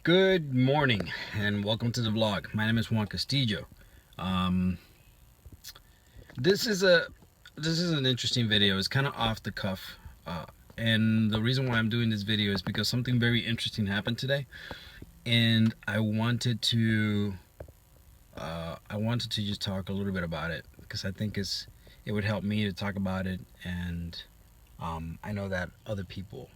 Good morning and welcome to the vlog. My name is Juan Castillo. Um, this is a this is an interesting video. It's kind of off the cuff, and the reason why I'm doing this video is because something very interesting happened today, and I wanted to just talk a little bit about it because I think it would help me to talk about it, and I know that other people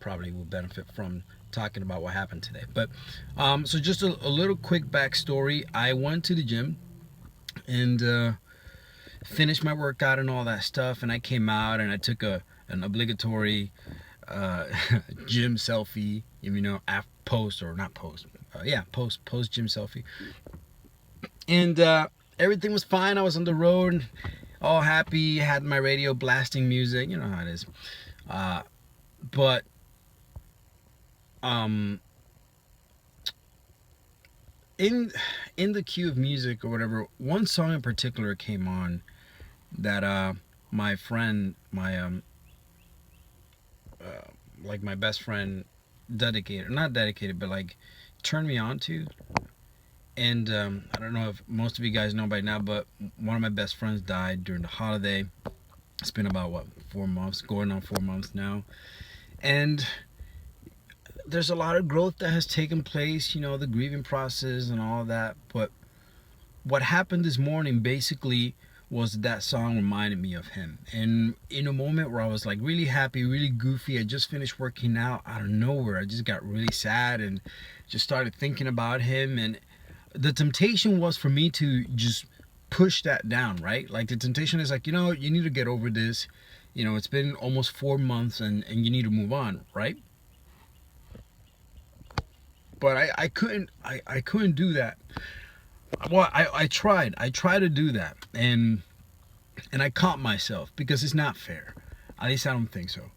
probably will benefit from talking about what happened today. But so just a little quick backstory. I went to the gym and finished my workout and all that stuff, and I came out and I took an obligatory uh, gym selfie. Post or not post. Yeah, post gym selfie, and everything was fine. I was on the road, all happy, had my radio blasting music. You know how it is. But um in the queue of music or whatever, one song in particular came on that my friend, my like my best friend, dedicated, not dedicated, but like turned me on to. And I don't know if most of you guys know by now, but one of my best friends died during the holiday. It's been about 4 months, going on 4 months now, and there's a lot of growth that has taken place, the grieving process and all that. But what happened this morning basically was that song reminded me of him. And in a moment where I was like really happy, really goofy, I just finished working out of nowhere, I just got really sad and just started thinking about him. And the temptation was for me to just push that down, right? Like the temptation is like, you need to get over this. It's been almost 4 months and you need to move on, right? But I couldn't do that. Well, I tried to do that, and I caught myself because it's not fair. At least I don't think so.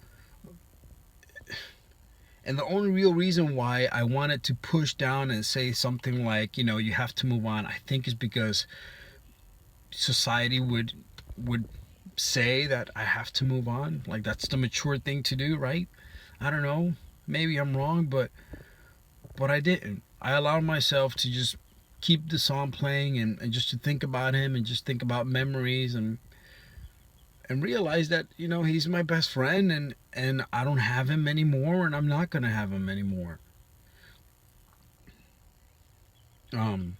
And the only real reason why I wanted to push down and say something like, you have to move on, I think is because society would say that I have to move on. Like that's the mature thing to do, right? I don't know. Maybe I'm wrong, but I didn't. I allowed myself to just keep the song playing and just to think about him and just think about memories and realize that he's my best friend, and I don't have him anymore, and I'm not gonna have him anymore. Um,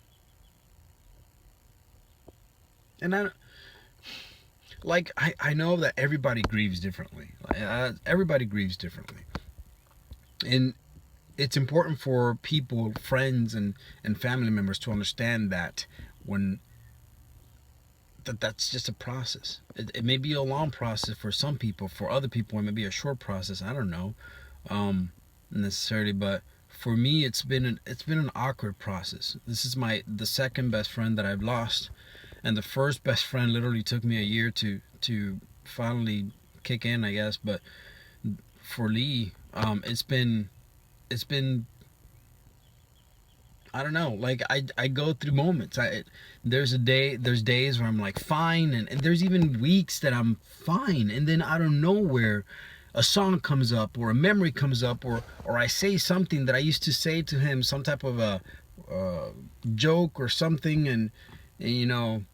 and I know that everybody grieves differently. Everybody grieves differently, and it's important for people, friends, and family members to understand that when that's just a process. It may be a long process for some people. For other people, it may be a short process. I don't know, necessarily, but for me, it's been an awkward process. This is the second best friend that I've lost, and the first best friend literally took me a year to finally kick in, I guess. But for Lee, it's been I don't know. Like I go through moments. There's days where I'm like fine, and there's even weeks that I'm fine, and then out of nowhere, a song comes up or a memory comes up, or I say something that I used to say to him, some type of a joke or something, and and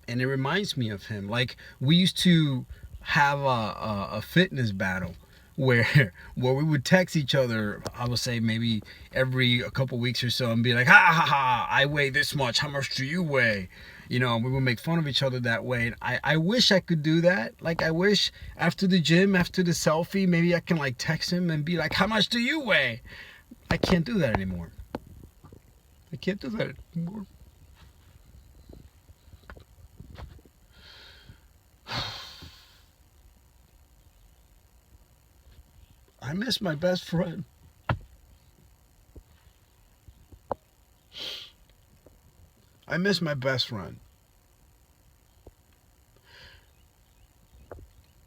it reminds me of him. Like we used to have a fitness battle where where we would text each other. I would say maybe every a couple weeks or so and be like, ha ha ha, I weigh this much. How much do you weigh? We would make fun of each other that way. And I wish I could do that. Like I wish after the gym, after the selfie, maybe I can like text him and be like, how much do you weigh? I can't do that anymore. I can't do that anymore. I miss my best friend. I miss my best friend.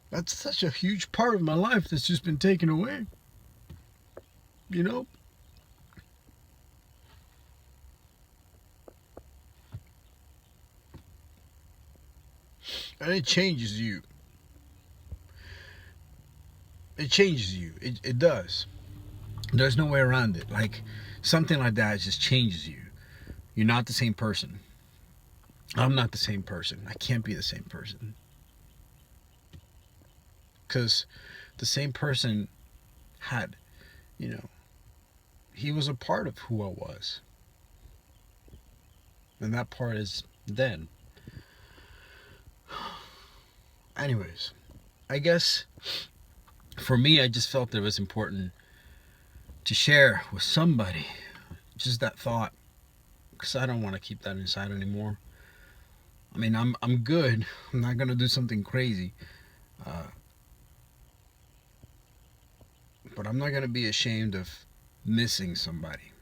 That's such a huge part of my life that's just been taken away. You know? And it changes you. It changes you. It does. There's no way around it. Like, something like that just changes you. You're not the same person. I'm not the same person. I can't be the same person. Because the same person had, you know, he was a part of who I was. And that part is then. Anyways, I guess for me, I just felt that it was important to share with somebody just that thought, because I don't want to keep that inside anymore. I mean, I'm good. I'm not gonna do something crazy, uh, but I'm not gonna be ashamed of missing somebody.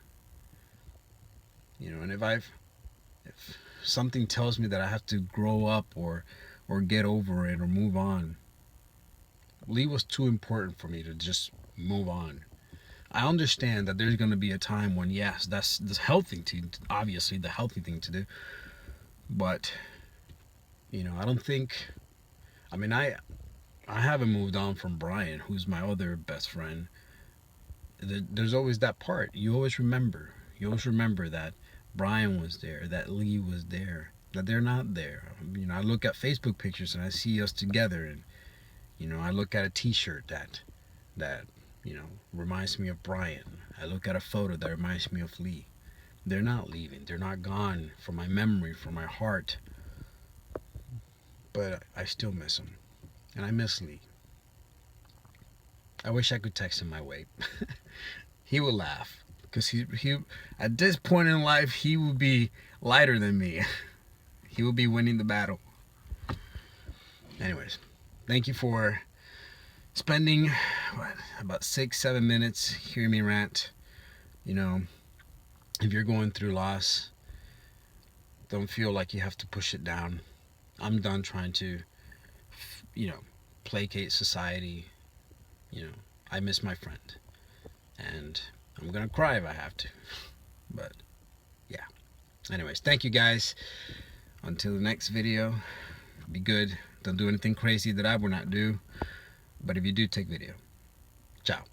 You know, and if something tells me that I have to grow up or get over it or move on, Lee was too important for me to just move on. I understand that there's going to be a time when, yes, that's the healthy thing, obviously the healthy thing to do. But, you know, I don't think, I mean, I haven't moved on from Brian, who's my other best friend. There's always that part. You always remember. You always remember that Brian was there, that Lee was there, that they're not there. You know, I look at Facebook pictures and I see us together, and you know, I look at a T-shirt that you know reminds me of Brian. I look at a photo that reminds me of Lee. They're not leaving. They're not gone from my memory, from my heart. But I still miss him, and I miss Lee. I wish I could text him my weight. He would laugh because he at this point in life he would be lighter than me. He would be winning the battle. Anyways, thank you for spending about 6-7 minutes hearing me rant. You know, if you're going through loss, don't feel like you have to push it down. I'm done trying to, you know, placate society. You know, I miss my friend, and I'm gonna cry if I have to. But yeah. Anyways, thank you guys. Until the next video, be good. Don't do anything crazy that I will not do. But if you do, take video. Ciao.